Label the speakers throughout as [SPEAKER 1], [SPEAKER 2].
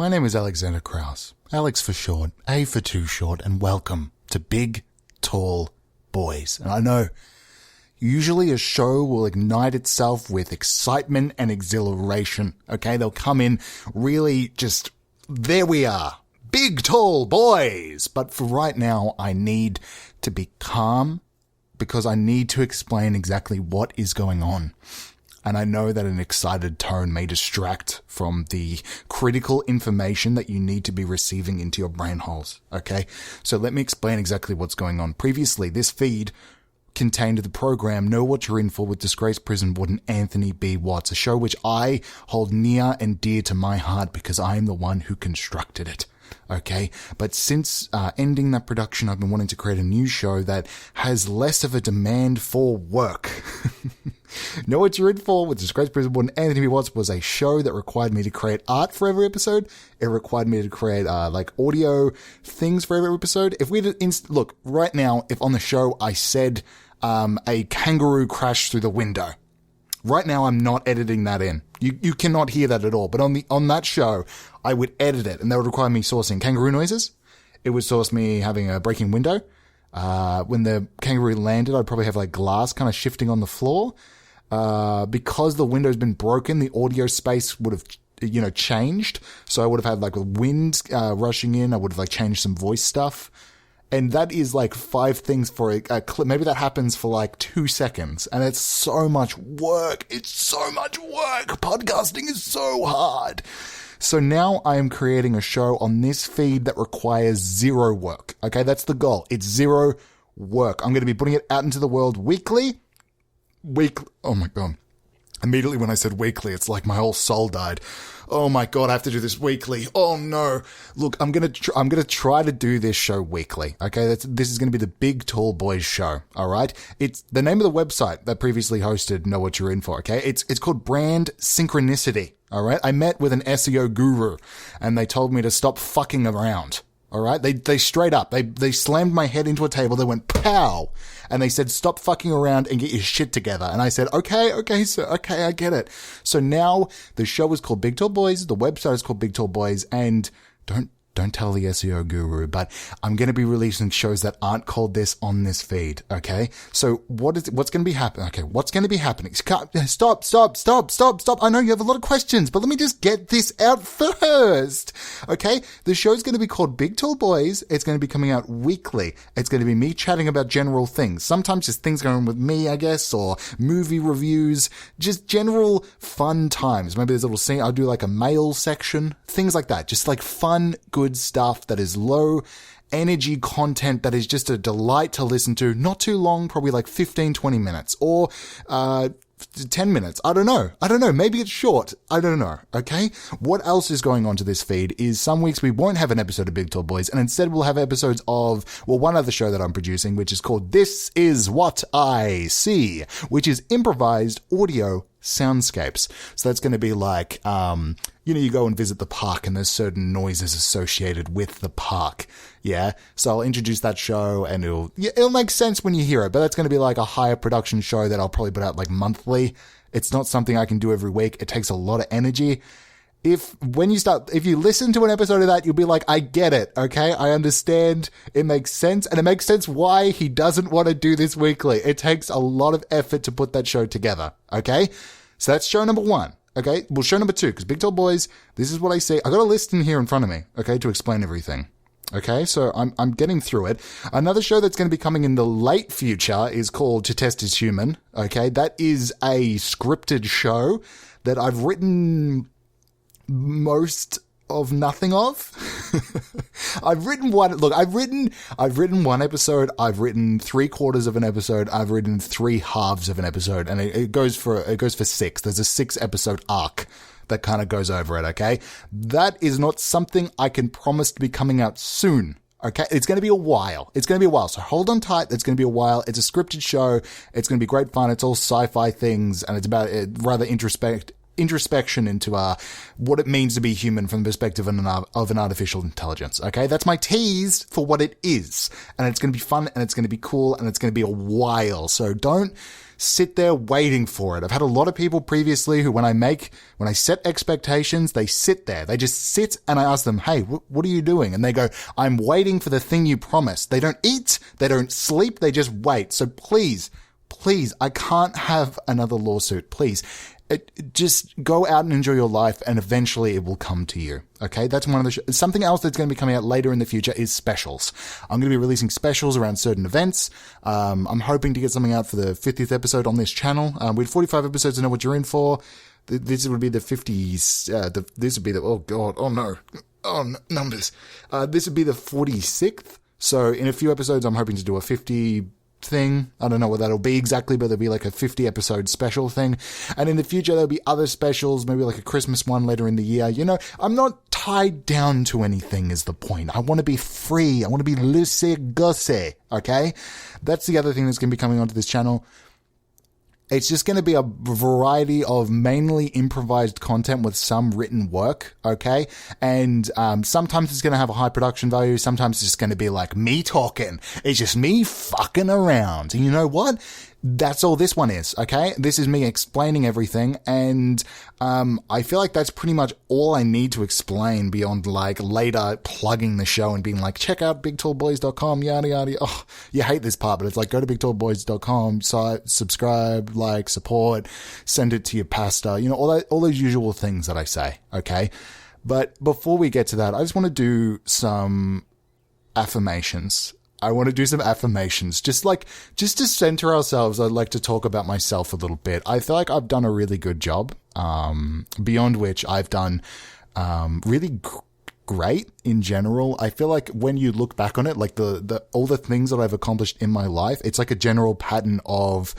[SPEAKER 1] My name is Alexander Krauss, Alex for short, A for too short, and welcome to Big, Tall Boys. And I know, usually a show will ignite itself with excitement and exhilaration, okay? They'll come in really just, there we are, Big, Tall Boys! But for right now, I need to be calm because I need to explain exactly what is going on. And I know that an excited tone may distract from the critical information that you need to be receiving into your brain holes, okay? So let me explain exactly what's going on. Previously, this feed contained the program Know What You're In For with disgraced prison warden Anthony B. Watts, a show which I hold near and dear to my heart because I am the one who constructed it. Okay, but since ending that production, I've been wanting to create a new show that has less of a demand for work. Know What You're In For with disgraced prison warden Anthony B. Watts was a show that required me to create art for every episode. It required me to create audio things for every episode. If we look right now, if on the show I said a kangaroo crashed through the window. Right now, I'm not editing that in. You cannot hear that at all. But on that show, I would edit it, and that would require me sourcing kangaroo noises. It would source me having a breaking window. When the kangaroo landed, I'd probably have glass kind of shifting on the floor. Because the window's been broken, the audio space would have changed. So I would have had wind rushing in. I would have changed some voice stuff. And that is 5 things for a clip. Maybe that happens for 2 seconds. And it's so much work. It's so much work. Podcasting is so hard. So now I am creating a show on this feed that requires 0 work. Okay, that's the goal. It's 0 work. I'm going to be putting it out into the world weekly. Oh my God. Immediately when I said weekly, it's like my whole soul died. Oh my God, I have to do this weekly. Oh no. Look, I'm going to try to do this show weekly. Okay. This is going to be the Big Tall Boys show. All right. It's the name of the website that previously hosted Know What You're In For. Okay. It's called Brand Synchronicity. All right. I met with an SEO guru and they told me to stop fucking around. All right. They straight up, they slammed my head into a table. They went pow. And they said, stop fucking around and get your shit together. And I said, okay, sir. Okay, I get it. So now the show is called Big Tall Boys. The website is called Big Tall Boys. And don't tell the SEO guru, but I'm going to be releasing shows that aren't called this on this feed. Okay. So what's going to be happening? Okay. What's going to be happening? Stop. I know you have a lot of questions, but let me just get this out first. Okay. The show's going to be called Big Tall Boys. It's going to be coming out weekly. It's going to be me chatting about general things. Sometimes just things going on with me, I guess, or movie reviews, just general fun times. Maybe there's a little scene. I'll do a mail section, things like that. Just fun, good stuff that is low energy content that is just a delight to listen to. Not too long, probably 15, 20 minutes or 10 minutes. I don't know. Maybe it's short. I don't know. Okay. What else is going on to this feed is some weeks we won't have an episode of Big Tall Boys and instead we'll have episodes of, one other show that I'm producing, which is called This Is What I See, which is improvised audio soundscapes. So that's going to be you go and visit the park and there's certain noises associated with the park. Yeah. So I'll introduce that show and it'll make sense when you hear it, but that's going to be a higher production show that I'll probably put out monthly. It's not something I can do every week. It takes a lot of energy. If you listen to an episode of that, you'll be I get it. Okay. I understand. It makes sense. And it makes sense why he doesn't want to do this weekly. It takes a lot of effort to put that show together. Okay. So that's show number 1. Okay. Well, show number 2, because Big Tall Boys, this is what I say. I got a list in here in front of me. Okay. To explain everything. Okay. So I'm getting through it. Another show that's going to be coming in the late future is called To Test Is Human. Okay. That is a scripted show that I've written most of nothing of. I've written one. Look, I've written one episode. I've written 3/4 of an episode. I've written 3/2 of an episode, and it goes for 6. There's a 6-episode arc that kind of goes over it. Okay, that is not something I can promise to be coming out soon. Okay, it's going to be a while. So hold on tight. It's going to be a while. It's a scripted show. It's going to be great fun. It's all sci-fi things, and it's about rather introspection into what it means to be human from the perspective of an artificial intelligence. Okay, that's my tease for what it is, and it's going to be fun, and it's going to be cool, and it's going to be a while. So don't sit there waiting for it. I've had a lot of people previously who, when I set expectations, they sit there. They just sit, and I ask them, "Hey, what are you doing?" And they go, "I'm waiting for the thing you promised." They don't eat, they don't sleep, they just wait. So please, I can't have another lawsuit. Please. Just go out and enjoy your life, and eventually it will come to you. Okay, that's one of the something else that's going to be coming out later in the future is specials. I'm going to be releasing specials around certain events. I'm hoping to get something out for the 50th episode on this channel. We had 45 episodes to know what you're in for. This would be the 50s. This would be the numbers. This would be the 46th. So in a few episodes, I'm hoping to do a 50 thing. I don't know what that'll be exactly, but there'll be like a 50 episode special thing. And in the future, there'll be other specials, maybe like a Christmas one later in the year. You know, I'm not tied down to anything is the point. I want to be free. I want to be loosey-goosey. Okay? That's the other thing that's going to be coming onto this channel. It's just going to be a variety of mainly improvised content with some written work, okay? And sometimes it's going to have a high production value. Sometimes it's just going to be like me talking. It's just me fucking around. And you know what? That's all this one is, okay? This is me explaining everything, and I feel like that's pretty much all I need to explain beyond like later plugging the show and being like, check out bigtallboys.com, yada yada. Oh, you hate this part, but it's like, go to bigtallboys.com, subscribe, like, support, send it to your pastor, you know, all those usual things that I say, okay? But before we get to that, I just want to do some affirmations. Just to center ourselves. I'd like to talk about myself a little bit. I feel like I've done a really good job, beyond which I've done really great in general. I feel like when you look back on it, like the all the things that I've accomplished in my life, it's like a general pattern of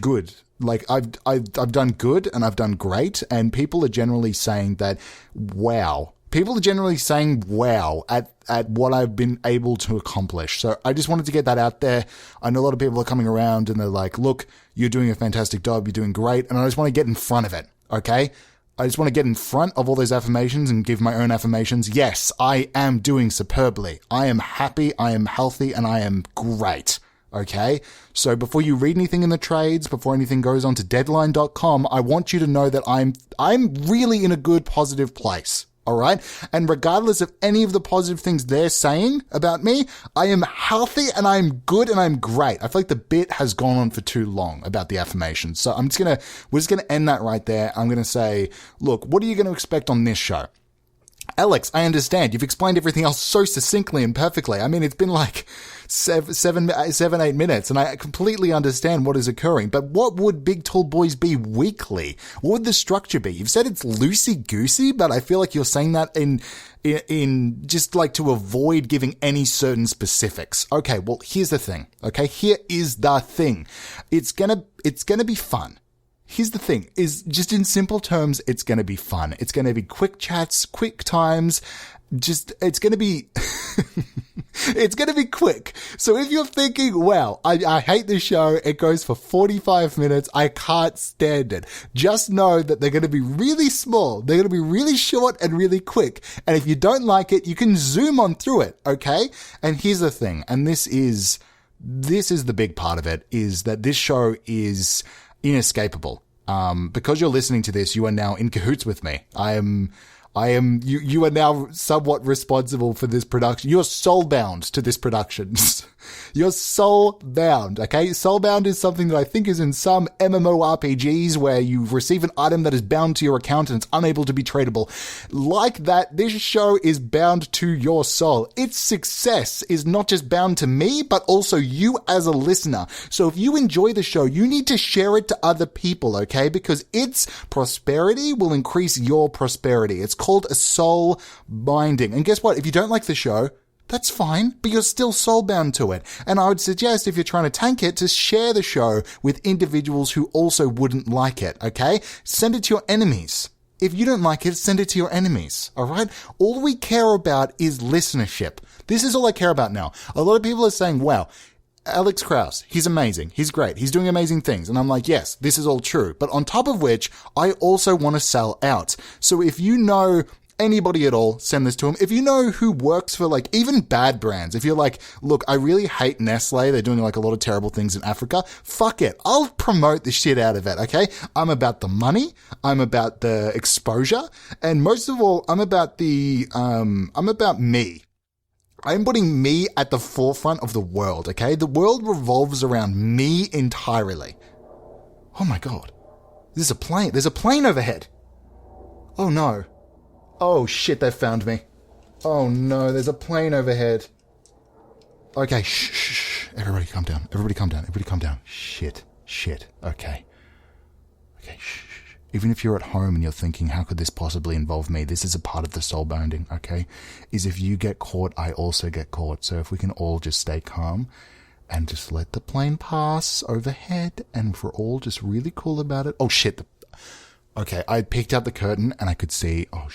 [SPEAKER 1] good. Like I've done good and I've done great, and people are generally saying that, wow. People are generally saying wow at what I've been able to accomplish. So I just wanted to get that out there. I know a lot of people are coming around and they're like, look, you're doing a fantastic job. You're doing great. And I just want to get in front of it. Okay. I just want to get in front of all those affirmations and give my own affirmations. Yes, I am doing superbly. I am happy. I am healthy, and I am great. Okay. So before you read anything in the trades, before anything goes on to deadline.com, I want you to know that I'm really in a good, positive place. All right. And regardless of any of the positive things they're saying about me, I am healthy and I'm good and I'm great. I feel like the bit has gone on for too long about the affirmations. So we're just going to end that right there. I'm going to say, look, what are you going to expect on this show? Alex, I understand. You've explained everything else so succinctly and perfectly. I mean, it's been like 8 minutes, and I completely understand what is occurring. But what would Big Tall Boys be weekly? What would the structure be? You've said it's loosey-goosey, but I feel like you're saying that in just like to avoid giving any certain specifics. Okay, well, here's the thing. Okay, here is the thing. It's gonna be fun. Here's the thing, is just in simple terms, it's going to be fun. It's going to be quick chats, quick times. It's going to be, it's going to be quick. So if you're thinking, wow, I hate this show. It goes for 45 minutes. I can't stand it. Just know that they're going to be really small. They're going to be really short and really quick. And if you don't like it, you can zoom on through it. Okay. And here's the thing. And this is the big part of it, is that this show is inescapable. Because you're listening to this, you are now in cahoots with me. You are now somewhat responsible for this production. You're soul-bound to this production. You're soul-bound, okay? Soul-bound is something that I think is in some MMORPGs where you receive an item that is bound to your account and it's unable to be tradable. Like that, this show is bound to your soul. Its success is not just bound to me, but also you as a listener. So if you enjoy the show, you need to share it to other people, okay? Because its prosperity will increase your prosperity. It's called a soul binding. And guess what? If you don't like the show, that's fine, but you're still soul-bound to it. And I would suggest, if you're trying to tank it, to share the show with individuals who also wouldn't like it, okay? Send it to your enemies. If you don't like it, send it to your enemies, all right? All we care about is listenership. This is all I care about now. A lot of people are saying, wow, Alex Krauss, he's amazing. He's great. He's doing amazing things. And I'm like, yes, this is all true. But on top of which, I also want to sell out. So if you know anybody at all, send this to him. If you know who works for like even bad brands, if you're like, look, I really hate Nestle, they're doing like a lot of terrible things in Africa, fuck it. I'll promote the shit out of it, okay? I'm about the money, I'm about the exposure, and most of all, I'm about me. I'm putting me at the forefront of the world, okay? The world revolves around me entirely. Oh my god. There's a plane. There's a plane overhead. Oh no. Oh shit, they found me. Oh no, there's a plane overhead. Okay, shh. Everybody calm down. Everybody calm down. Shit. Okay, shh. Even if you're at home and you're thinking, how could this possibly involve me? This is a part of the soul bonding, okay? Is if you get caught, I also get caught. So if we can all just stay calm and just let the plane pass overhead and we're all just really cool about it. Oh shit, okay, I peeked out the curtain and I could see, I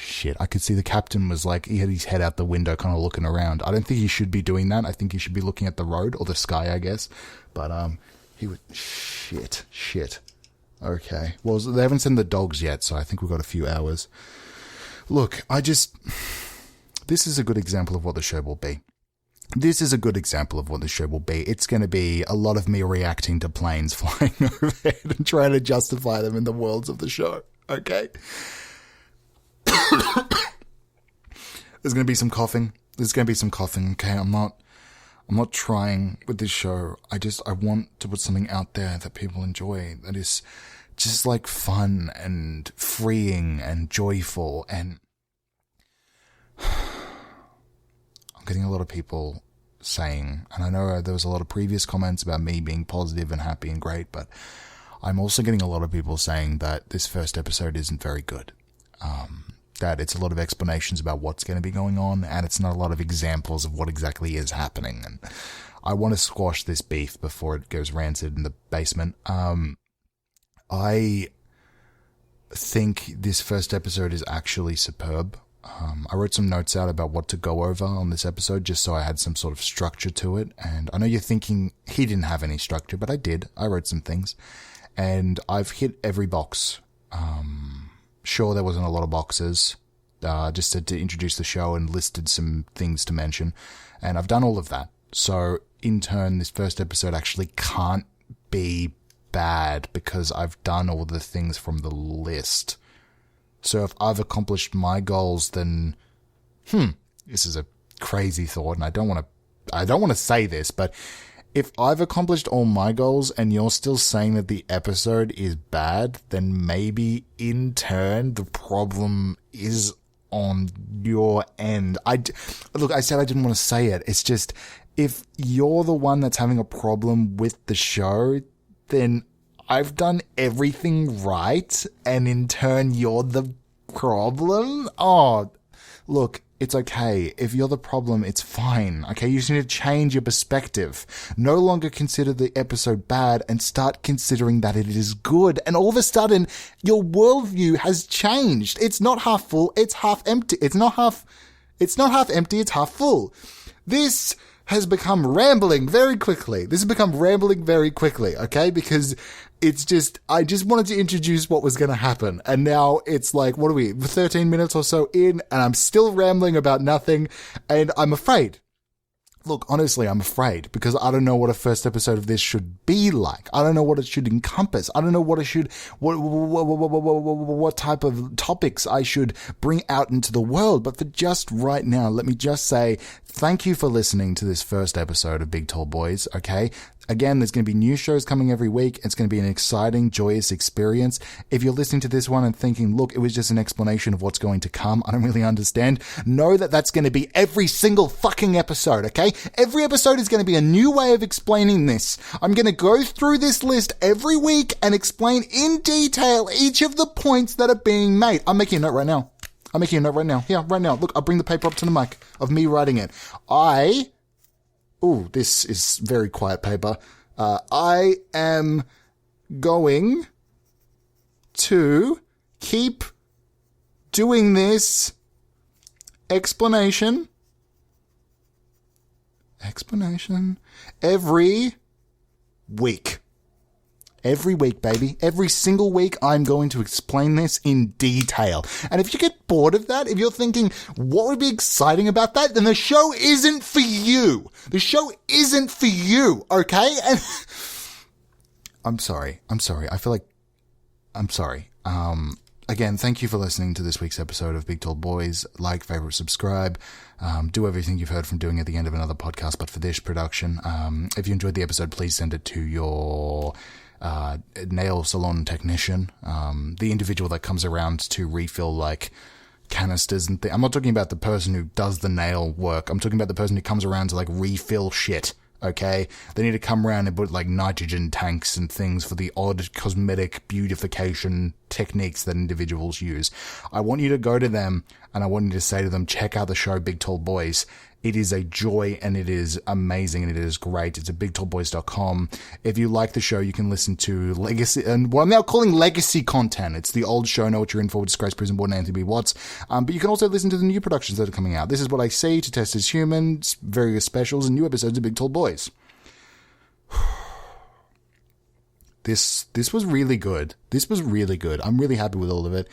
[SPEAKER 1] could see the captain was like, he had his head out the window kind of looking around. I don't think he should be doing that. I think he should be looking at the road or the sky, I guess. But, he would, shit. Okay. Well, they haven't sent the dogs yet, so I think we've got a few hours. Look, this is a good example of what the show will be. It's going to be a lot of me reacting to planes flying overhead and trying to justify them in the worlds of the show. Okay? There's going to be some coughing. Okay? I'm not trying with this show. I want to put something out there that people enjoy, that is just like fun and freeing and joyful. And I'm getting a lot of people saying, and I know there was a lot of previous comments about me being positive and happy and great, but I'm also getting a lot of people saying that this first episode isn't very good. That it's a lot of explanations about what's going to be going on, and it's not a lot of examples of what exactly is happening. And I want to squash this beef before it goes rancid in the basement. I think this first episode is actually superb. I wrote some notes out about what to go over on this episode, just so I had some sort of structure to it. And I know you're thinking he didn't have any structure, but I did. I wrote some things, and I've hit every box. Sure, there wasn't a lot of boxes, just to introduce the show and listed some things to mention, and I've done all of that. So, in turn, this first episode actually can't be bad because I've done all the things from the list. So if I've accomplished my goals, then, this is a crazy thought, and I don't want to say this, but if I've accomplished all my goals and you're still saying that the episode is bad, then maybe in turn the problem is on your end. Look, I said I didn't want to say it. It's just, if you're the one that's having a problem with the show, then I've done everything right, and in turn you're the problem? Oh, look, it's okay. If you're the problem, it's fine. Okay, you just need to change your perspective. No longer consider the episode bad and start considering that it is good. And all of a sudden, your worldview has changed. It's not half full, it's half empty. It's not half empty, it's half full. This has become rambling very quickly. Okay? Because it's just, I just wanted to introduce what was going to happen. And now it's like, 13 minutes or so in, and I'm still rambling about nothing, and I'm afraid. Look, honestly, I'm afraid, because I don't know what a first episode of this should be like. I don't know what it should encompass. I don't know what type of topics I should bring out into the world. But for just right now, let me just say thank you for listening to this first episode of Big Tall Boys, okay? Again, there's going to be new shows coming every week. It's going to be an exciting, joyous experience. If you're listening to this one and thinking, look, it was just an explanation of what's going to come, I don't really understand, know that that's going to be every single fucking episode, okay? Every episode is going to be a new way of explaining this. I'm going to go through this list every week and explain in detail each of the points that are being made. I'm making a note right now. Here, right now. Look, I'll bring the paper up to the mic of me writing it. Ooh, this is very quiet paper. I am going to keep doing this explanation every week. Every week, baby. Every single week, I'm going to explain this in detail. And if you get bored of that, if you're thinking, what would be exciting about that, then the show isn't for you. The show isn't for you, okay? And I'm sorry. I feel like I'm sorry. Again, thank you for listening to this week's episode of Big Tall Boys. Like, favorite, subscribe. Do everything you've heard from doing at the end of another podcast, but for this production. If you enjoyed the episode, please send it to your nail salon technician, the individual that comes around to refill like canisters and things. I'm not talking about the person who does the nail work. I'm talking about the person who comes around to like refill shit. Okay, they need to come around and put like nitrogen tanks and things for the odd cosmetic beautification techniques that individuals use. I want you to go to them and I want you to say to them, check out the show Big Tall Boys. It is a joy and it is amazing and it is great. It's at bigtallboys.com. If you like the show, you can listen to legacy and what I'm now calling legacy content. It's the old show, Know What You're In For, with Disgraced Prison Warden Anthony B. Watts. But you can also listen to the new productions that are coming out. This Is What I See, To Test As Human, various specials, and new episodes of Big Tall Boys. This was really good. This was really good. I'm really happy with all of it.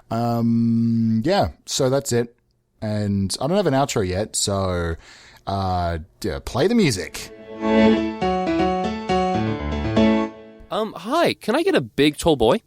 [SPEAKER 1] Yeah, so that's it. And I don't have an outro yet, so play the music.
[SPEAKER 2] Hi, can I get a big tall boy?